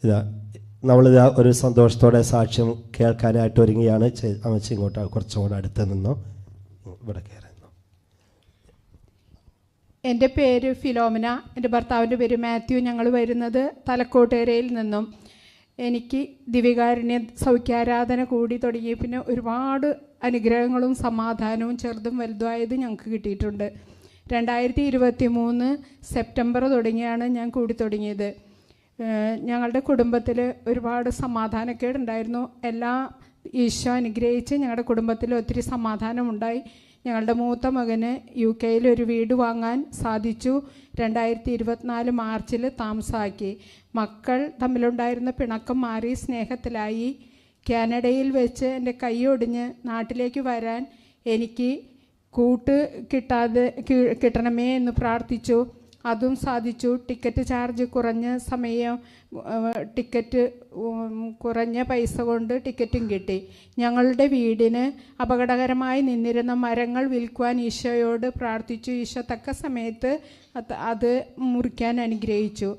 ഇതാ നമ്മളിതാ ഒരു സന്തോഷത്തോടെ സാക്ഷ്യം കേൾക്കാനായിട്ട് ഒരുങ്ങിയാണ്. അമ്മച്ചി ഇങ്ങോട്ട് കുറച്ചും കൂടെ അടുത്ത് നിന്നോ, ഇവിടെ കയറുന്നു. എൻ്റെ പേര് ഫിലോമിന, എൻ്റെ ഭർത്താവിൻ്റെ പേര് മാത്യു. ഞങ്ങൾ വരുന്നത് തലക്കോട്ടേരയിൽ നിന്നും. എനിക്ക് ദിവ്യകാരുണ്യ സൗഖ്യാരാധന കൂടി തുടങ്ങി പിന്നെ ഒരുപാട് അനുഗ്രഹങ്ങളും സമാധാനവും ചെറുതും വലുതുമായത് ഞങ്ങൾക്ക് കിട്ടിയിട്ടുണ്ട്. 2023 സെപ്റ്റംബർ തുടങ്ങിയാണ് ഞാൻ കൂടി തുടങ്ങിയത്. ഞങ്ങളുടെ കുടുംബത്തിൽ ഒരുപാട് സമാധാനക്കേടുണ്ടായിരുന്നു. ഈശോ അനുഗ്രഹിച്ച് ഞങ്ങളുടെ കുടുംബത്തിൽ ഒത്തിരി സമാധാനമുണ്ടായി. ഞങ്ങളുടെ മൂത്ത മകന് UK ഒരു വീട് വാങ്ങാൻ സാധിച്ചു. 2024 മാർച്ചിൽ താമസമാക്കി. മക്കൾ തമ്മിലുണ്ടായിരുന്ന പിണക്കം മാറി സ്നേഹത്തിലായി. കാനഡയിൽ വെച്ച് എൻ്റെ കൈ ഒടിഞ്ഞ് നാട്ടിലേക്ക് വരാൻ എനിക്ക് കൂട്ട് കിട്ടണമേ എന്ന് പ്രാർത്ഥിച്ചു. അതും സാധിച്ചു. ടിക്കറ്റ് ചാർജ് കുറഞ്ഞ പൈസ കൊണ്ട് ടിക്കറ്റും കിട്ടി. ഞങ്ങളുടെ വീടിന് അപകടകരമായി നിന്നിരുന്ന മരങ്ങൾ വിൽക്കുവാൻ ഈശോയോട് പ്രാർത്ഥിച്ചു. ഈശോ തക്ക സമയത്ത് അത് മുറിക്കാൻ അനുഗ്രഹിച്ചു.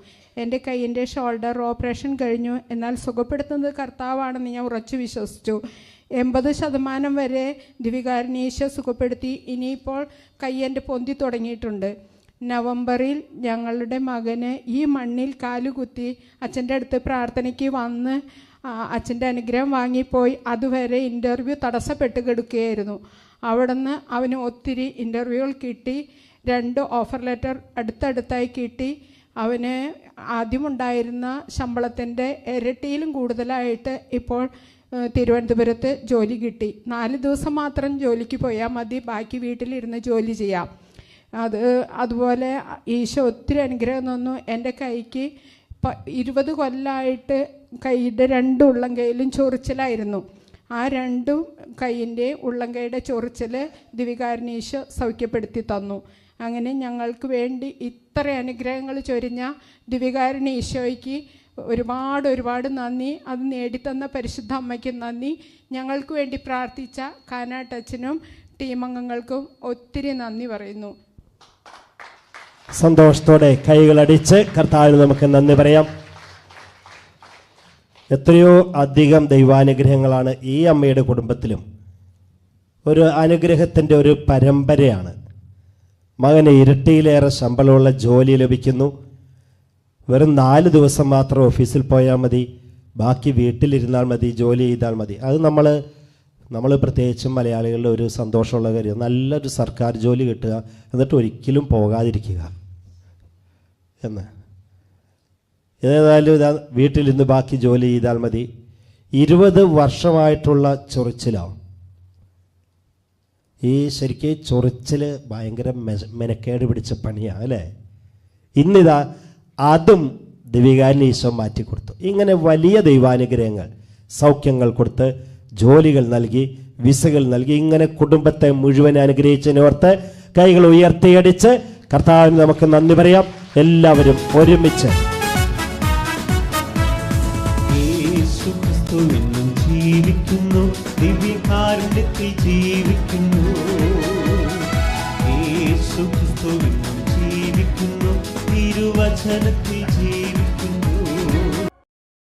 എൻ്റെ കൈയിൻ്റെ ഷോൾഡർ ഓപ്പറേഷൻ കഴിഞ്ഞു. എന്നാൽ സുഖപ്പെടുത്തുന്നത് കർത്താവാണെന്ന് ഞാൻ ഉറച്ചു വിശ്വസിച്ചു. 80% വരെ ദിവ്യകാരുണ്യ ഈശോ സുഖപ്പെടുത്തി. ഇനിയിപ്പോൾ കൈ എൻ്റെ പൊന്തി തുടങ്ങിയിട്ടുണ്ട്. നവംബറിൽ ഞങ്ങളുടെ മകന് ഈ മണ്ണിൽ കാലുകുത്തി അച്ഛൻ്റെ അടുത്ത് പ്രാർത്ഥനയ്ക്ക് വന്ന് അച്ഛൻ്റെ അനുഗ്രഹം വാങ്ങിപ്പോയി. അതുവരെ ഇൻ്റർവ്യൂ തടസ്സപ്പെട്ട് കിടക്കുകയായിരുന്നു. അവിടുന്ന് അവന് ഒത്തിരി ഇൻ്റർവ്യൂകൾ കിട്ടി. 2 ഓഫർ ലെറ്റർ അടുത്തടുത്തായി കിട്ടി. അവന് ആദ്യമുണ്ടായിരുന്ന ശമ്പളത്തിൻ്റെ ഇരട്ടിയിലും കൂടുതലായിട്ട് ഇപ്പോൾ തിരുവനന്തപുരത്ത് ജോലി കിട്ടി. 4 ദിവസം മാത്രം ജോലിക്ക് പോയാൽ മതി, ബാക്കി വീട്ടിലിരുന്ന് ജോലി ചെയ്യാം. അതുപോലെ ഈശോ ഒത്തിരി അനുഗ്രഹം തന്നു. എൻ്റെ കൈക്ക് 20 കൊല്ലമായിട്ട് കൈയുടെ 2 ഉള്ളംകൈയിലും ചൊറിച്ചിലായിരുന്നു. ആ 2 കൈയിൻ്റെ ഉള്ളംകൈയുടെ ചൊറിച്ചിൽ ദിവ്യകാരുണ്യ ഈശോ സൗഖ്യപ്പെടുത്തി തന്നു. അങ്ങനെ ഞങ്ങൾക്ക് വേണ്ടി ഇത്ര അനുഗ്രഹങ്ങൾ ചൊരിഞ്ഞ ദിവ്യകാരുണ്യ ഈശോയ്ക്ക് ഒരുപാട് നന്ദി. അത് നേടിത്തന്ന പരിശുദ്ധ അമ്മയ്ക്ക് നന്ദി. ഞങ്ങൾക്ക് വേണ്ടി പ്രാർത്ഥിച്ച കാനാട്ടച്ഛനും ടീമംഗങ്ങൾക്കും ഒത്തിരി നന്ദി പറയുന്നു. സന്തോഷത്തോടെ കൈകളടിച്ച് കർത്താവിന് നമുക്ക് നന്ദി പറയാം. എത്രയോ അധികം ദൈവാനുഗ്രഹങ്ങളാണ് ഈ അമ്മയുടെ കുടുംബത്തിലും. ഒരു അനുഗ്രഹത്തിൻ്റെ ഒരു പരമ്പരയാണ്. മകന് ഇരട്ടിയിലേറെ ശമ്പളമുള്ള ജോലി ലഭിക്കുന്നു. വെറും 4 ദിവസം മാത്രം ഓഫീസിൽ പോയാൽ മതി, ബാക്കി വീട്ടിലിരുന്നാൽ മതി, ജോലി ചെയ്താൽ മതി. അത് നമ്മൾ പ്രത്യേകിച്ചും മലയാളികളുടെ ഒരു സന്തോഷമുള്ള കാര്യം, നല്ലൊരു സർക്കാർ ജോലി കിട്ടുക, എന്നിട്ട് ഒരിക്കലും പോകാതിരിക്കുക എന്ന്. ഏതായാലും വീട്ടിലിരുന്ന് ബാക്കി ജോലി ചെയ്താൽ മതി. 20 വർഷമായിട്ടുള്ള ചൊറിച്ചിലാവും. ശരിക്കും ചൊറിച്ചിൽ ഭയങ്കര മെനക്കേട് പിടിച്ച പണിയാണ് അല്ലേ? ഇന്നിതാ അതും ദിവ്യകാരുണ്യ ഈശോ മാറ്റിക്കൊടുത്തു. ഇങ്ങനെ വലിയ ദൈവാനുഗ്രഹങ്ങൾ, സൗഖ്യങ്ങൾ കൊടുത്ത്, ജോലികൾ നൽകി, വിസകൾ നൽകി, ഇങ്ങനെ കുടുംബത്തെ മുഴുവൻ അനുഗ്രഹിച്ചതിനോർത്ത് കൈകൾ ഉയർത്തിയടിച്ച് കർത്താവിന് നമുക്ക് നന്ദി പറയാം. എല്ലാവരും ഒരുമിച്ച് ജീവിക്കുന്നു, ദിവ്യകാരുണ്യത്തിൽ ജീവിക്കുന്നു. യേശുക്രിസ്തുവിൽ ജീവിക്കുന്നു, തിരുവചനത്തിൽ